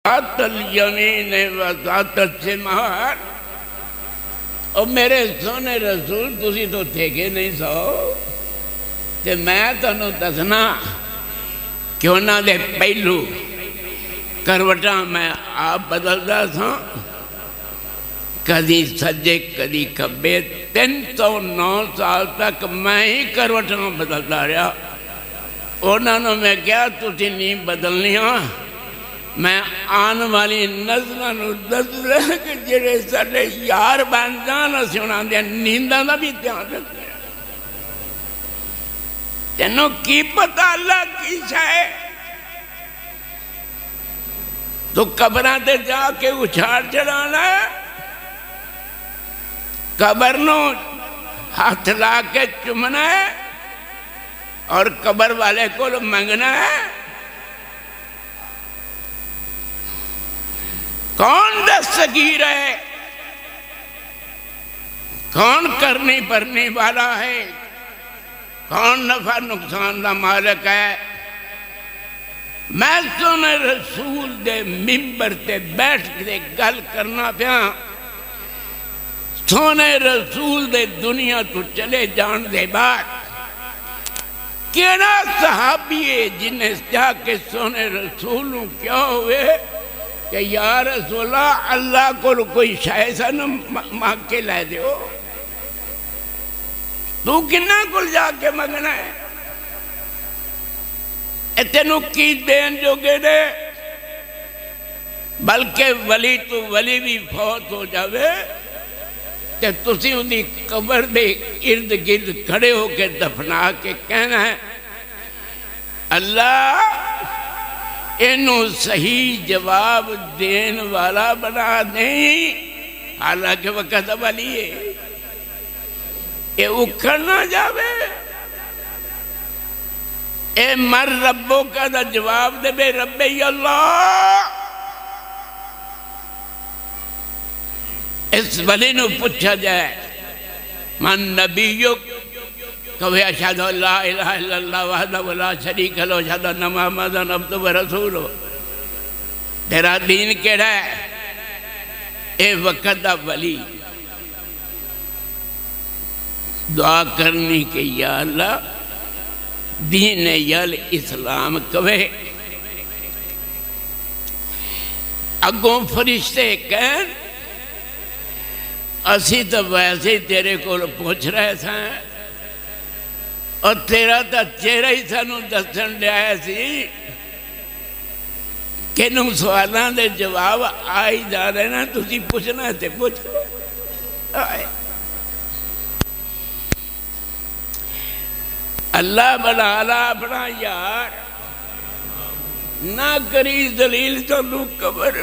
ذات الیمین و ذات الشمال۔ اور میرے سونے رسول تسی تو ٹھیکے نہیں سو تے میں تانوں دسنا کہ انہاں دے پہلو کروٹاں میں آپ بدلدا سا، کدی سجے کدی کھبے، 309 سال تک میں ہی کروٹاں بدلدا رہا۔ انہاں نے میں کیا تسی نہیں بدلنیاں، میں آن والی نسلاں نوں دس رہا کہ جڑے ساڈے یار بن جان اسی انہاں دے نینداں دا بھی دھیان رکھنا۔ تینوں کی پتہ اللہ کی شے، تو قبراں تے جا کے اچھاڑ چڑھانا ہے، قبر نوں ہاتھ لا کے چومنا ہے اور قبر والے کو منگنا ہے۔ کون دستگیر ہے، کون کرنی پرنی والا ہے، کون نفع نقصان دا مالک ہے؟ میں سونے رسول دے ممبر تے بیٹھ کے گل کرنا پیا، سونے رسول دے دنیا تو چلے جان دے بعد کیڑا صحابی ہے جنہیں جا کے سونے رسولوں کیا ہوئے کہ یا رسول اللہ اللہ کو کوئی شے سا نہ مانگ کے لے دیو، تو کنہ کل جا کے مانگنا ہے؟ اتنو کی دین جو گے دے، بلکہ ولی تو ولی بھی فوت ہو جاوے کہ تسی انہی قبر دے ارد گرد کھڑے ہو کے دفنا کے کہنا ہے اللہ انہوں صحیح جواب دین والا بنا دیں، حالانکہ وقت ولی ہے، اے اکھڑ نہ جاوے، اے مر ربوں کا دا جواب دے بے ربی اللہ۔ اس ولی نو پوچھا جائے من نبیک، کہوے اشہد اللہ الہ الا اللہ وحدہ ولا شریک لہ اشہد ان محمدًا عبدہ ورسولہ، تیرا دین کیڑا ہے؟ اے وقت دا ولی دعا کرنی کہ یا اللہ دین یل اسلام کہے۔ اگوں فرشتے کہیں اسی تو ویسے تیرے کو پوچھ رہے تھے اور تیرا تا چہرہ ہی سانوں دسن لیا سی کہ انہوں سوالان دے جواب آئی جا رہے نا، تسی پوچھنا تے پوچھ آئے۔ اللہ بلالا اپنا یار نہ کری ذلیل تو لو قبر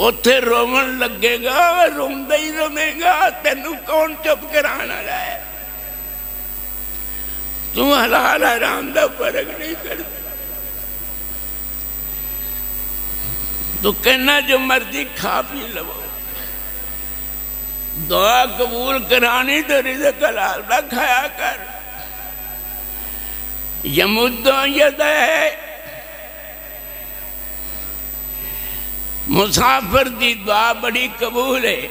اتھے رومن لگے گا، روندہ ہی رومے گا، تینوں کون چپ کرانا رہے؟ تم حلال حرام دا فرق نہیں کرتا، تو کہنا جو مرضی کھا پی لو، دعا قبول کرانی تو رزق حلال نہ کھایا کر۔ یمدو یدہ، مسافر دی دعا بڑی قبول ہے،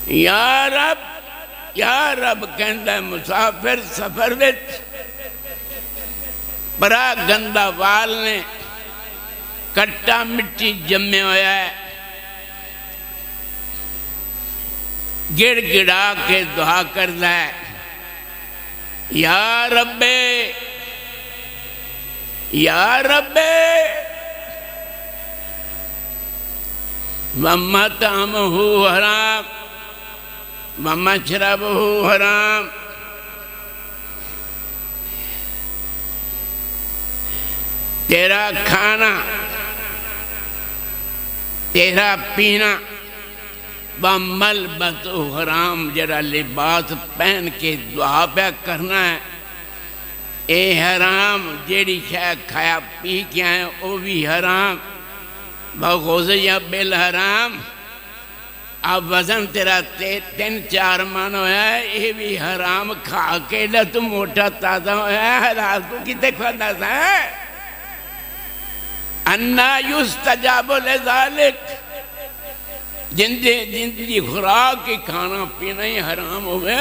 یا رب کہندہ ہے مسافر سفر وچ بڑا گندہ وال نے کٹا مٹی جمے ہویا ہے، گڑ گڑا کے دعا کرتا ہے یا رب وَمَّطْعَمُهُ حرام وَمَشْرَبُهُ حرام، تیرا کھانا تیرا پینا، وَمَلْبَسُهُ حرام، جڑا لباس پہن کے دعا پہ کرنا ہے اے حرام، جیڑی شاید کھایا پی کے آئے وہ بھی حرام، بغوزیہ بالحرام، اب وزن تیرا 3-4 من ہویا ہے، یہ بھی حرام کھا کے لے تو موٹا تازہ ہویا ہے، حلال تو کتے کھانا ہے؟ انا یستجاب لذالک، جن دی خوراک کی کھانا پینا ہی حرام ہوئے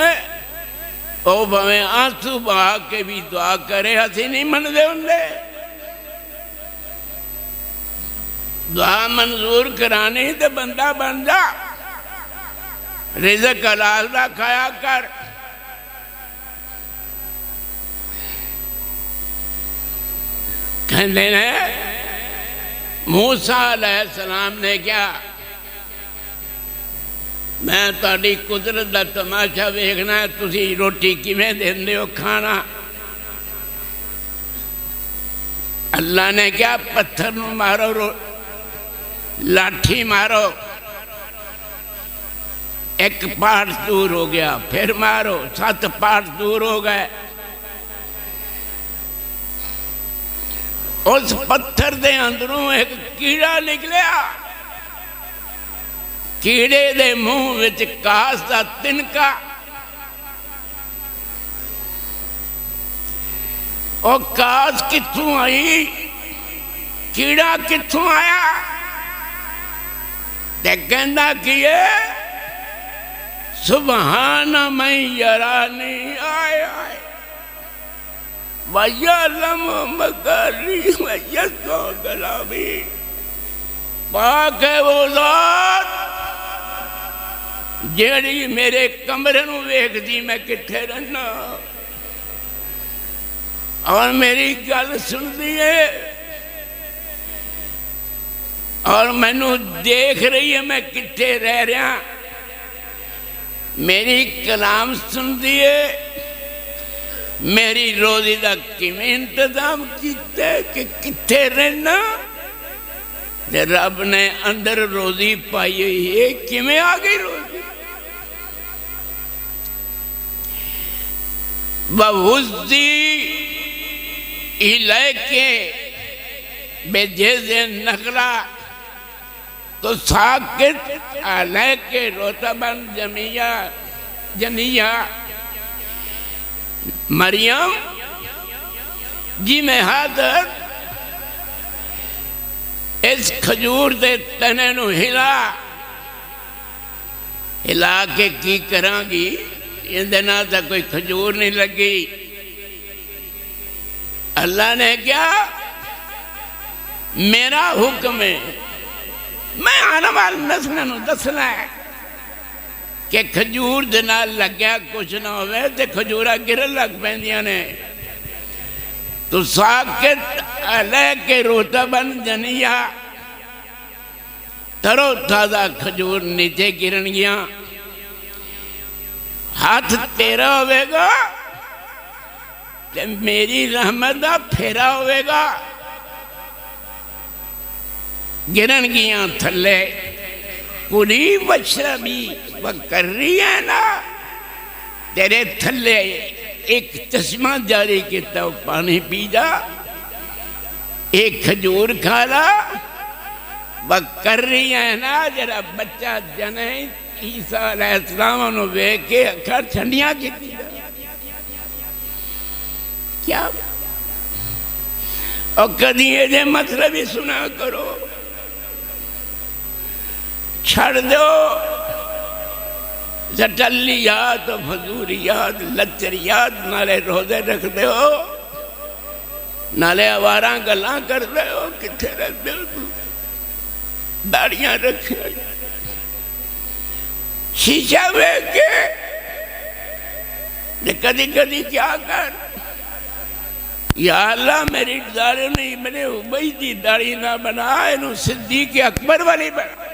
او بھویں آنسو بہا کے بھی دعا کرے ہسی نہیں من دے ان دے دعا منظور کرانی تے بندہ بن جا، رزق حلال دا کھایا کر۔ کہندے نے موسیٰ علیہ السلام نے کیا، میں تاری قدرت دا تماشا ویکھنا ہے، تسی روٹی کیویں دیندے ہو کھانا؟ اللہ نے کیا، پتھر نو مارو، لاٹھی مارو، ایک پارٹ دور ہو گیا، پھر مارو 7 پارٹ دور ہو گئے۔ اس پتھر دے اندروں ایک کیڑا نکلیا، کیڑے دے منہ وچ کاس دا تنکا، اور کاس کتھوں آئی، کیڑا کتھوں آیا؟ تے کہندا کیے، سبحان من یرانی آئے آئے وَيَعْلَمُ مَكَارِي وَيَسْمَعُ كَلَامِي، پاک ہے وہ ذات جیڑی میرے کمرے نو ویکھ دی میں کٹھے رہنا اور میری گل سن دیئے اور میں نو دیکھ رہی ہے میں کٹھے رہ رہا، میری کلام سن دیئے، میری روزی دا کیویں انتظام کیتا ہے کہ کتھے رہنا؟ رب نے اندر روزی پائی ہوئی ہے، کیویں آگئی روزی؟ وَوُزِّي إِلَيْكِ بِجِذْعِ النَّخْلَةِ تُسَاقِطْ عَلَيْكِ رُطَبًا جَنِيًّا۔ مریم جی میں حاضر، اس کھجور دے تنے نو ہلا کے کی کراں گی، ان دینا تا کوئی کھجور نہیں لگی۔ اللہ نے کیا، میرا حکم ہے، میں آنے والا نسل نو دسنا ہے کہ کھجور دینا لگیا کچھ نہ ہوئے تے کھجورہ گرن لگ پیندیاں نے، تو ساکت علیہ رطبًا جنیّا، ترو تازہ کھجور نیچے گرن گیا، ہاتھ تیرا ہوئے گا تے میری رحمت دا پھیرا ہوئے گا، گرن گیا تھلے، کُلی وشربی وکری ہے نا، تیرے تھلے ایک چشمہ جاری کیتا ہو، پانی پی جا، ایک کھجور کھالا، وکری ہے نا، جرا بچہ جنے عیسیٰ علیہ السلام انہوں بے کے اکھر چھنڈیاں کی تھی کیا؟ اور کدھی یہ مطلب ہی سنا کرو، چھڑ دو زٹلیات و فضوریات لچریات، نالے روزے رکھ دے ہو، نالے آواراں گلاں کر دے ہو، کتھے رکھ دے ہو، داڑیاں رکھے، شیشہ بیک کے کدھی کدھی کیا کر، یا اللہ میری داڑی نہیں بنے، ابئی دی داڑی نہ بنا، انہوں صدیق اکبر والی بنا،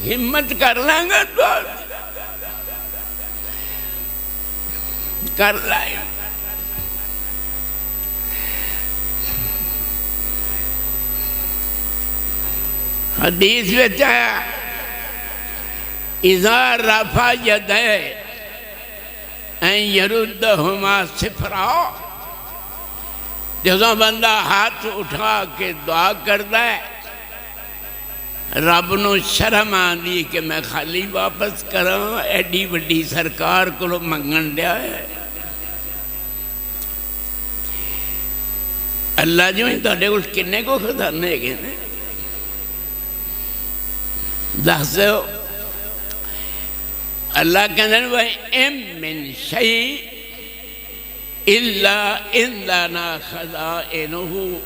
ہمت کر لیں گا تو کر لائیں۔ حدیث میں چاہیا اذا رفع یدے ان یردہما صفرا، جیسا بندہ ہاتھ اٹھا کے دعا کرتا ہے، رب نو شرم آندی کہ میں خالی واپس کراں، ایڈی وڈی سرکار کو منگن دیا ہے۔ اللہ جو ہی تھوڑے کو کنے کو خزانے گئے نے دس دو اللہ کہنے وَإِن مِّن شَيْءٍ إِلَّا عِندَنَا خَزَائِنُهُ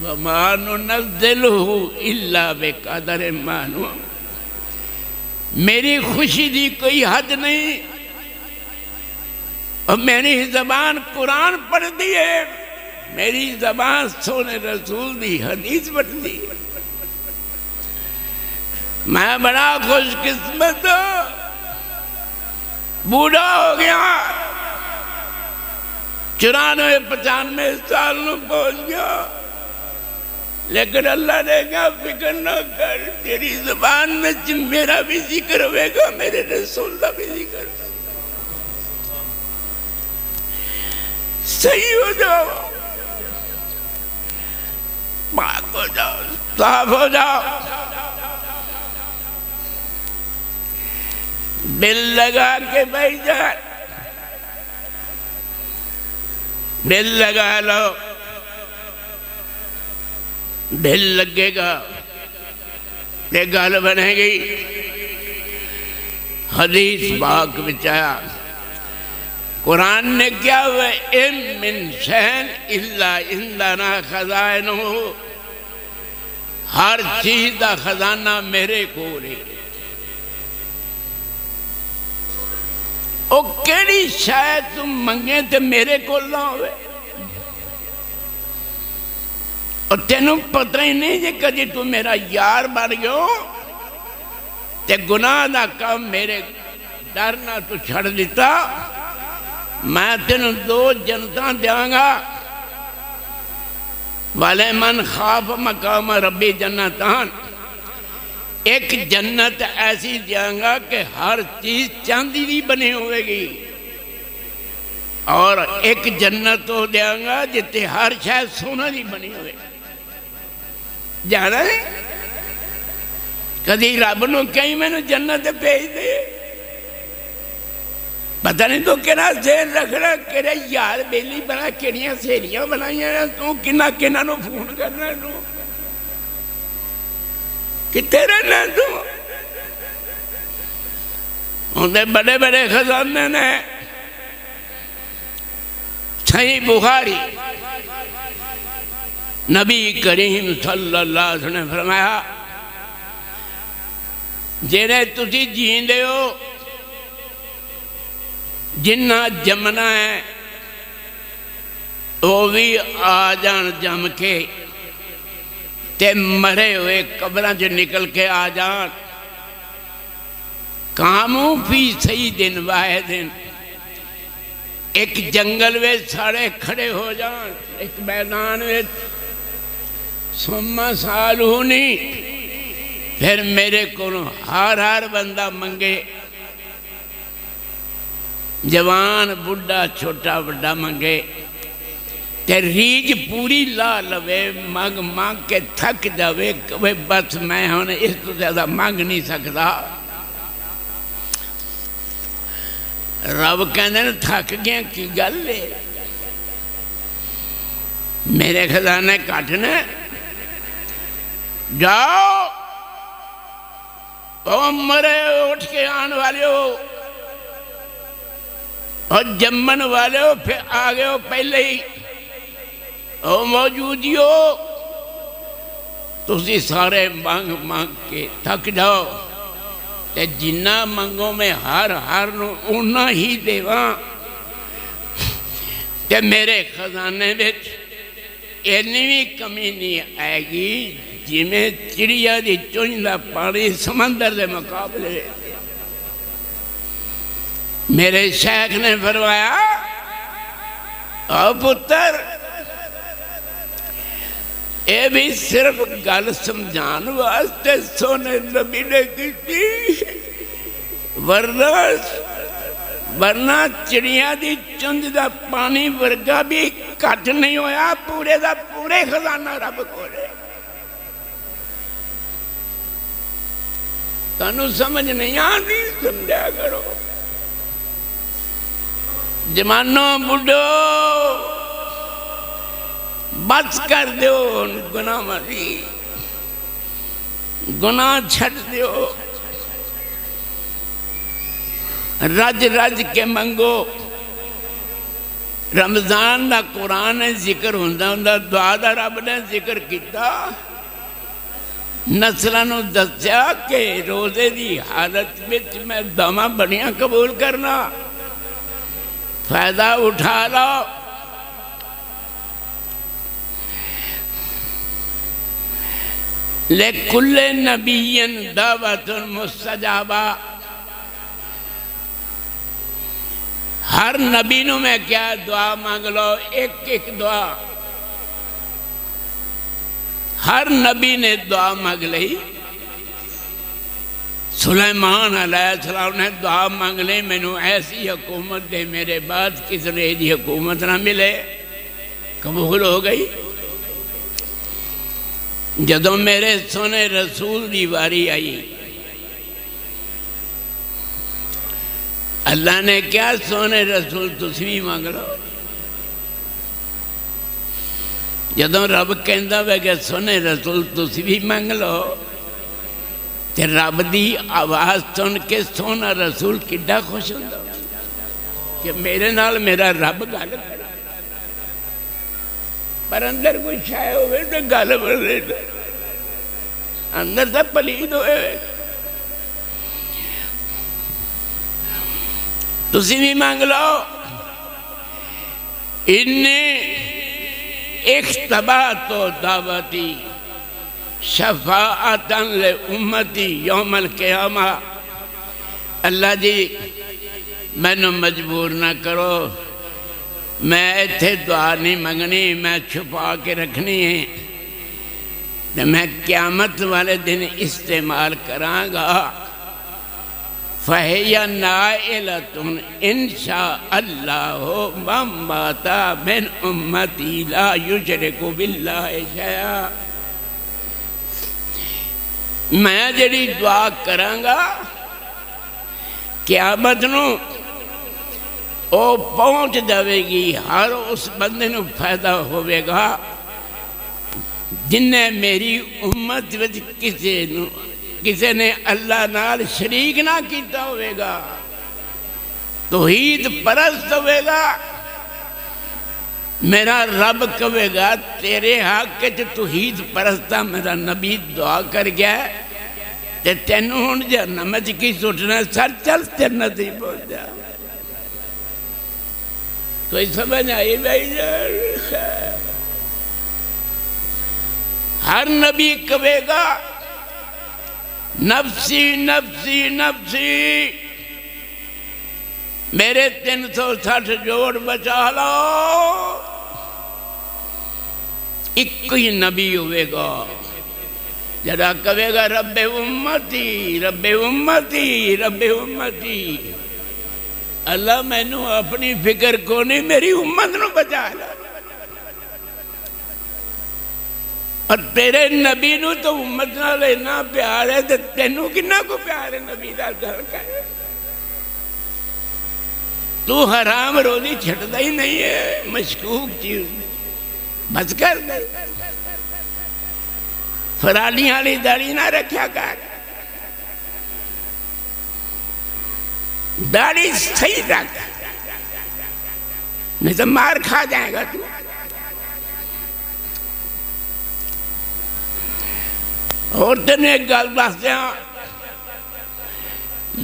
وَمَا نُنَزِّلُهُ إِلَّا بِقَدَرٍ مَّعْلُومٍ میری خوشی دی کوئی حد نہیں اور میری زبان قرآن پڑھ دی ہے میری زبان سونے رسول دی حدیث پڑھ دی میں بڑا خوش قسمت ہوں بوڑھا ہو گیا 94-95 سال میں پہنچ گیا لیکن اللہ نے کہا فکر نہ کر تیری زبان میں میرا بھی ذکر ہوئے گا میرے رسول کا بھی ذکر ہوئے گا صحیح ہو جاؤ پاک ہو جاؤ صاف ہو جاؤ بل لگا کے بیٹھ جا بل لگا لو بل لگے گا یہ گل بنے گی حدیث پاک بچایا قرآن نے کیا ہوا اِن مِّن شَيْءٍ إِلَّا عِندَنَا خَزَائِنُهُ ہر چیز دا خزانہ میرے کو رہے او کیڑی شاید تم منگے تے میرے کو نہ ہوئے اور تینوں پتہ ہی نہیں جے کدی تو میرا یار بن گئو تے گناہ دا کام میرے ڈرنا تو چھڑ دیتا میں تینوں 2 جنتاں دیاں گا والے من خاف مقام ربی جنتان ایک جنت ایسی دیاں گا کہ ہر چیز چاندی دی بنے ہوئے گی اور ایک جنت تو دیاں گا جتے ہر شاید سونا دی بنی ہوئے جانا ہے کدی رب نو کہیں میں نے جنت بھیج دے پتہ نہیں تو کہنا ذہن رکھنا کہنا یار بیلی بنا کہنیاں سہیلیاں بنائیاں تو کہنا نو فون کرنا نو کتے رہنا تو انہیں بڑے بڑے خزانے نے صحیح بخاری نبی کریم صلی اللہ علیہ وسلم نے فرمایا جنہیں تسی جین دے ہو جنہ جمنا ہے وہ بھی آ جان جم کے تے مرے ہوئے قبران جو نکل کے آ جان کاموں فی سیدن واحدن ایک جنگل میں سارے کھڑے ہو جان ایک میدان میں سمہ سالونی پھر میرے کو ہر بندہ منگے جوان بڑھا چھوٹا بڑھا منگے تے ریج پوری لا لوے مانگ مانگ کے تھک جاوے کہ بس میں ہونے اس تو زیادہ مانگ نہیں سکتا رب کہنے تھک گیا کی گل لے میرے خزانے کاٹنے جاؤ او مرے اٹھ کے آن والے ہو اور جمن والے ہو پھر آگے ہو پہلے ہی او موجودی ہو تسی سارے مانگ مانگ کے تھک جاؤ تے جنہ منگوں میں ہر نو انہا ہی دیواں تے میرے خزانے بچ اینی بھی کمی نہیں آئے گی جی میں چڑیا دی چونجدہ پانی سمندر دے مقابلے میرے شیخ نے فرمایا او پتر اے بھی صرف گل سمجھان واسطے سونے نبی نے کی تھی ورنہ چڑیا دی چونجدہ پانی ورگا بھی کٹ نہیں ہویا پورے دا پورے خزانہ رب کو رہے تانوں سمجھ نہیں آنی سمجھا کرو جمانوں بڑھو بس کر دیو گناہ مری، گناہ چھٹ دیو، رج رج کے منگو۔ رمضان دا قرآن ذکر ہوندہ ہوندہ دعا دا رب نے ذکر کیتا، نسلانو دسیا کہ روزے دی حالت بچ میں دعا بڑیاں قبول کرنا، فائدہ اٹھا لو۔ لِكُلِّ نَبِيٍّ دعوة مستجابہ، ہر نبی نو میں کیا دعا مانگ لو، ایک ایک دعا، ہر نبی نے دعا مانگ لئی۔ سلیمان علیہ السلام نے دعا مانگ لئی، میں نو ایسی حکومت دے، میرے بعد کس رہے دی حکومت نہ ملے، قبول ہو گئی۔ جدوں میرے سونے رسول دی واری آئی، اللہ نے کیا سونے رسول تسی بھی مانگ لو۔ جدوں رب کہندا وے کہ سونے رسول تسی بھی مانگ لو، تے رب دی آواز سن کے سونا رسول کڈا خوش ہوندا کہ میرے نال میرا رب گل کرے، پر اندر کوئی شے ہوئے تے گل بڑے اندر تے پلید ہوئے۔ تسی بھی مانگ لو، انی اختبات دعوتی شفاعتا لامتی یوم القیامہ۔ اللہ جی میں نو مجبور نہ کرو، میں ایتھے دعا نہیں منگنی، میں چھپا کے رکھنی ہے، میں قیامت والے دن استعمال کراں گا۔ فَهِيَ نَائِلَةٌ إِن شَاءَ اللَّهُ مَن مَاتَ مِنْ أُمَّتِي لَا يُشْرِكُ بِاللَّهِ شَيْئًا۔ میں جڑی دعا کراں گا قیامت نو او پہنچ جاوے گی، ہر اس بندے نو فائدہ ہوئے گا جن نے میری امت وچ کسے نے اللہ نال شریک نہ کیتا ہوئے گا، توحید پرست ہوئے گا۔ میرا رب کہے گا تیرے حق وچ توحید پرستا میرا نبی دعا کر گیا تے تینوں ہن جہنم وچ کی سٹنا، سر چل جنت ہی پہنچ جا۔ کوئی سمجھ آئی بھائی جان؟ ہر نبی کہے گا نفسی نفسی نفسی، میرے 360 جوڑ بچا لو۔ ایک ہی نبی ہوئے گا جڑا کہے گا رب امتی رب امتی رب امتی۔ اللہ میں نو اپنی فکر کو نہیں، میری امت نو بچا لو۔ اور تیرے نبی نو تو امت نہ لینا پیار ہے، تو تینوں کنا کو پیار ہے نبی دا گھر کا ہے؟ تو حرام روزی چھٹتا ہی نہیں ہے، مشکوک چیز بس کر دے، فرالی والی داڑھی نہ رکھیا کر، داڑھی صحیح رکھ، نہیں تو مار کھا جائے گا تو۔ اور تنہیں ایک گل بس دیا،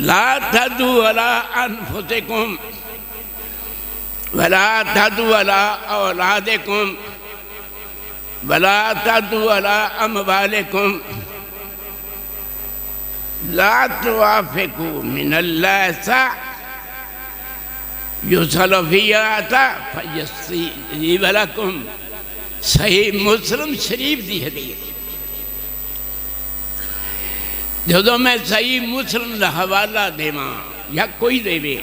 لا تدعوا علی انفسکم ولا تدعوا علی اولادکم ولا تدعوا علی اموالکم لا توافقوا من اللہ سا یسل فیاتا فیستجیب لکم۔ صحیح مسلم شریف دی حدیث۔ جدو میں صحیح مسلم دا حوالہ دے ماں یا کوئی دے بے،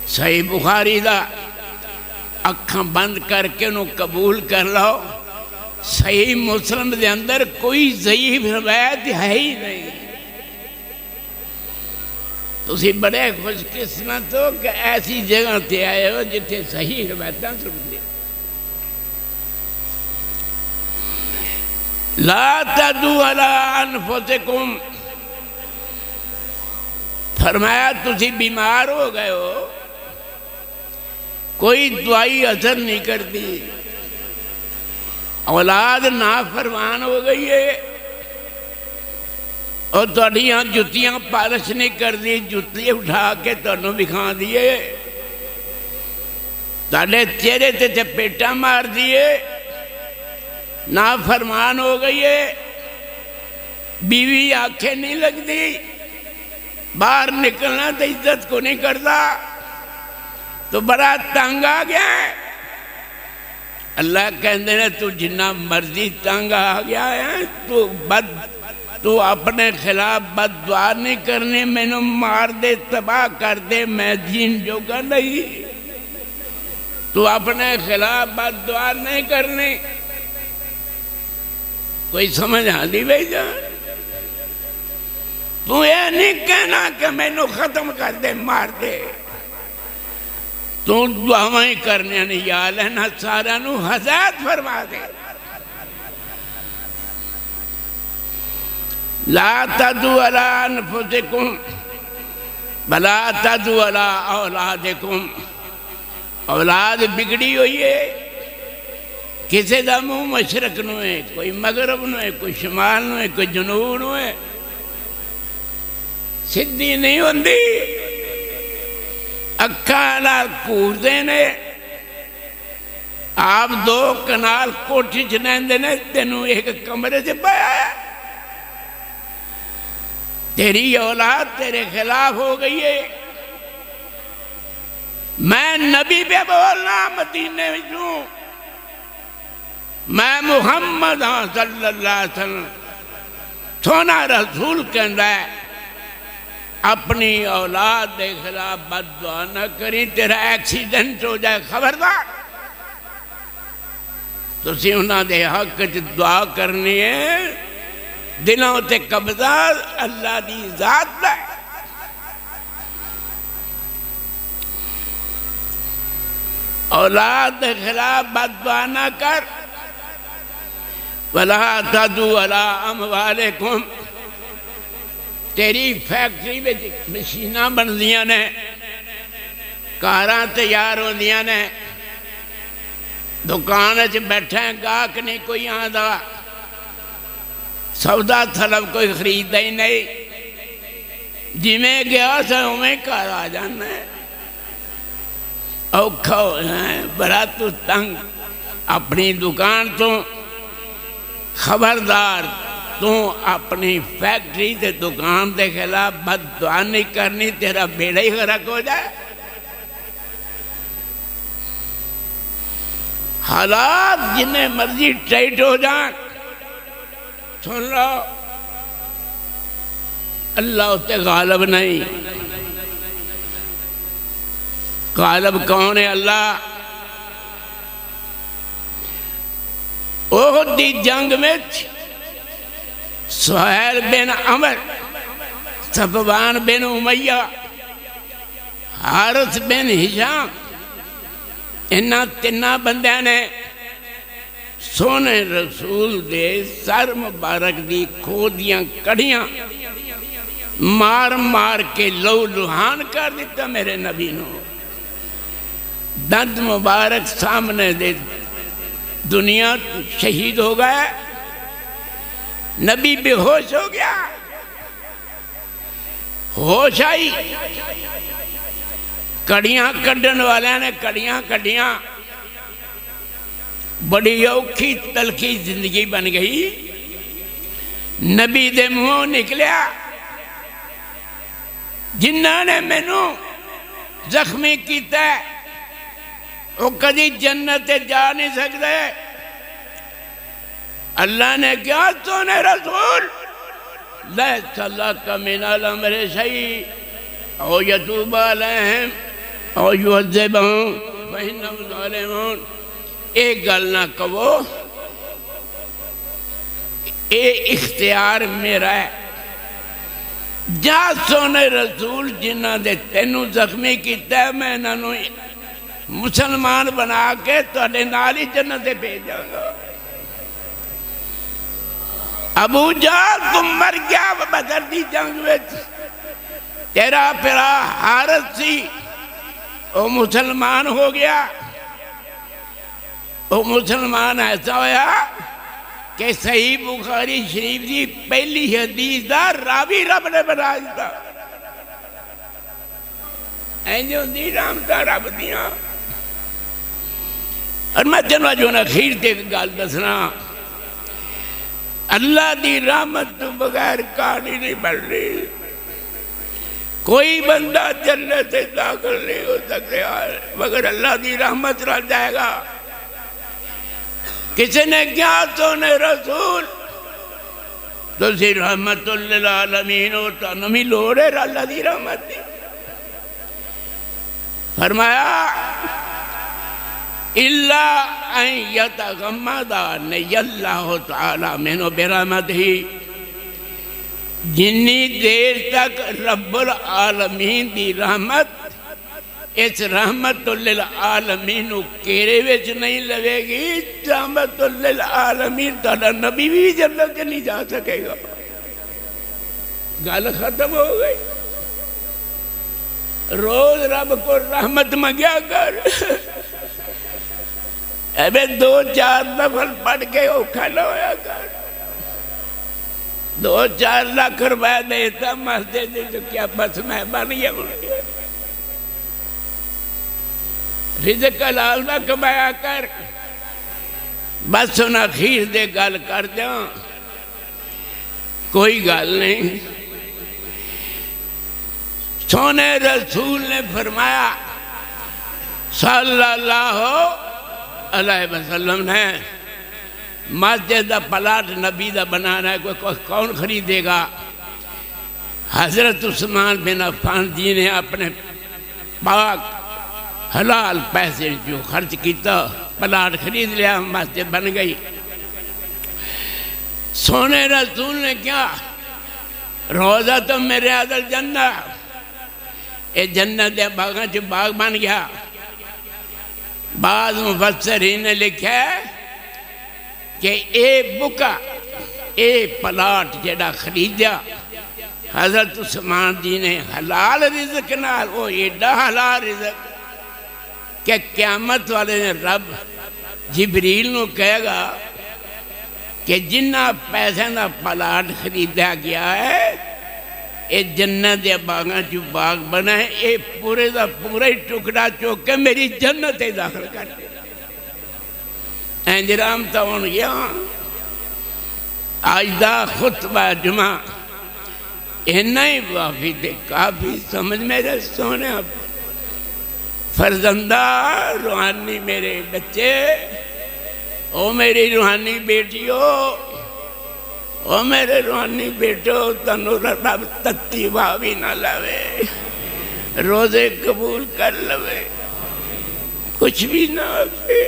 صحیح بخاری دا اکھاں بند کر کے انہوں قبول کر لو۔ صحیح مسلم دے اندر کوئی ضعیف روایت ہے ہی نہیں۔ تو اسی بڑے خوش قسمت ہو کہ ایسی جگہ تے آئے ہو جتے صحیح روایتاں سن دے۔ لا تدعوا علی انفسکم، فرمایا تسی بیمار ہو گئے ہو، کوئی دوائی اثر نہیں کرتی، اولاد نافرمان ہو گئی ہے، اور تھوڑیاں جتیاں پالش نہیں کر دی، جتی اٹھا کے تھانوں دکھا دیے، تھوڑے چہرے تے چپیٹا مار دیے، نافرمان ہو گئی ہے، بیوی آنکھیں نہیں لگتی، باہر نکلنا تو عزت کو نہیں کرتا، تو بڑا تنگ آ گیا ہے۔ اللہ کہندے نے تو جنہ مرضی تنگ آ گیا ہے، تو اپنے خلاف بد دعا نہیں کرنی، میں نے مار دے تباہ کر دے، میں جین جوگا نہیں، تو اپنے خلاف بد دعا نہیں کرنی۔ کوئی سمجھ آدھی بھائی جان؟ تو یہ نہیں کہنا کہ میں نے ختم کر دے، مار دے، تو دعائیں کرنے نہیں، یا اللہ نہ سارا نو ہدایت فرما دے۔ لا تدعوا علی انفسکم ولا تدعوا علی اولادکم، اولاد بگڑی ہوئی ہے، کسی دا منہ مشرق نو ہے، کوئی مغرب نو ہے، کوئی شمال نو ہے، کوئی جنوب نو ہے، سدھی نہیں ہوندی، اکھاں نال کھوردے نے، آپ دو کنال کوٹھی چ رہندے نے، تینوں ایک کمرے سے پایا ہے، تیری اولاد تیرے خلاف ہو گئی ہے۔ میں نبی پہ بولنا مدینے میں، میں محمد صلی اللہ علیہ وسلم، سونا رسول کہندا ہے اپنی اولاد دے خلاف بد دعا نہ کری، تیرا ایکسیڈنٹ ہو جائے خبردار۔ تو اسی انہاں دے حق دعا کرنی ہے، دلوں تے قبضہ اللہ دی ذات ہے۔ اولاد دے خلاف بد دعا نہ کر، وَلَا تَدُوا عَلَىٰ أَمْوَالِكُمْ، تیری فیکٹری میں مشیناں بن دیاں نے، کاراں تیار ہو دیاں نے، دکان چ بیٹھے گاہک نہیں کوئی آندا، سودا طلب کوئی خریدتا ہی نہیں، جی میں گیا سا ہمیں گھر آ جانا ہے، اوکھا ہو جائے، بڑا تو تنگ، اپنی دکان تو خبردار، تو اپنی فیکٹری تے دکان دے خلاف بد دعا نہیں کرنی، تیرا بیڑا ہی غرق ہو جائے۔ حالات جنہیں مرضی ٹائٹ ہو جائیں، سن لو اللہ اس تے غالب نہیں۔ غالب کون ہے؟ اللہ۔ احد دی جنگ میں سہیل بن عمر، صفوان بن امیہ، حارث بن ہشام، انہاں تیناں بندیاں نے سونے رسول دے سر مبارک دی کھو دیاں کڑیاں مار مار کے لو لہان کر دیتا میرے نبی نو، دند مبارک سامنے دے، دنیا شہید ہو گیا، نبی بے ہوش ہو گیا، ہوش آئی، کڑیاں کڈن والے نے کڑیاں کڈیاں، بڑی اوکھی تلخی زندگی بن گئی، نبی دے منہ نکلیا، جنہاں نے مینوں زخمی کیتا ہے وہ کدی جنت جا نہیں سکتے۔ اللہ نے کیا سونے رسول لیس لک من الامر شیء او یتوب علیہم او یعذبہم فإنہم ظالمون، ایک گل نہ کہو، اے اختیار میرا ہے، جا سونے رسول جنہ دے تینوں زخمی کیتا ہے، میں انہوں مسلمان بنا کے تہاڈے نال ہی جنت بھیجاں گا۔ ابو جہل تم مر گیا بدر دی جنگ وچ، تیرا پھرا حارث سی وہ مسلمان ہو گیا۔ وہ مسلمان ایسا ہویا کہ صحیح بخاری شریف دی پہلی حدیث دا راوی رب نے بنا دیتا۔ اینجے ہوندی رحمتاں رب دیاں۔ اور میں تینوں جو اخیر تے گل دسنا، اللہ دی رحمت تو بغیر کہانی نہیں بن رہی۔ کوئی بندہ جنت سے داخل نہیں ہو سکتا مگر اللہ دی رحمت رہ جائے گا۔ کسی نے کیا سونے رسول تو سی رحمت للعالمین ہوتا نمی لوڑے اللہ دی رحمت دی۔ فرمایا اللہ ان یتغمدنی اللہ تعالی منہ برحمتہ، جنی دیر تک رب العالمین دی رحمت اس رحمت للعالمین کیرے وچ نہیں لگے گی، رحمت للعالمین تہاڈا نبی بھی جنت نہیں جا سکے گا۔ گل ختم ہو گئی۔ روز رب کو رحمت مانگیا کر، ابے 2-4 نفل پڑھ کے اوکھا نہ ہویا کر۔ 2-4 لاکھ روپے دیتا مسجد تو کیا بس میں بن گیا مجھے۔ رزق حلال نہ کمایا کر۔ بس ان اخیر دے گل کر دیاں، کوئی گل نہیں۔ سونے رسول نے فرمایا صلی اللہ علیہ وسلم نے، مسجد دا پلاٹ نبی دا بنانا ہے، کوئی کون خریدے گا؟ حضرت عثمان بن عفان جی نے اپنے پاک حلال پیسے جو خرچ کیتا پلاٹ خرید لیا، مسجد بن گئی۔ سونے رسول نے کیا؟ روزہ تو میرے عدل جنہ، اے جنت دے باغاں چ باغ بن گیا۔ بعض مفسرین نے لکھا ہے کہ اے بکا، اے پلاٹ جڑا خریدیا حضرت عثمان جی نے حلال رزق نال، وہ ایڈا حلال رزق کہ قیامت والے نے رب جبریل نو کہے گا کہ جنہ پیسے دا پلاٹ خریدا گیا ہے، اے جنت دے باغاں جو باغ بنا ہے، اے پورے دا پورا ہی ٹکڑا چوک کے میری جنت داخل کر دے۔ انجرام تا ہون گیا۔ آج دا خطبہ جمعہ اینا ہی وافی دے، کافی سمجھ میرے سونے اب فرزندہ روحانی میرے بچے، او میری روحانی بیٹیو، او میرے روحانی بیٹو، تنو رب تتی بھاوی نہ لوے، روزے قبول کر لوے، کچھ بھی نہ آگے،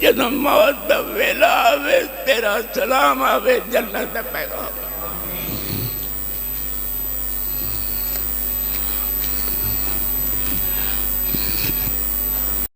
جنہوں موت دا ویلا آوے، تیرا سلام آوے، جنت پیغام۔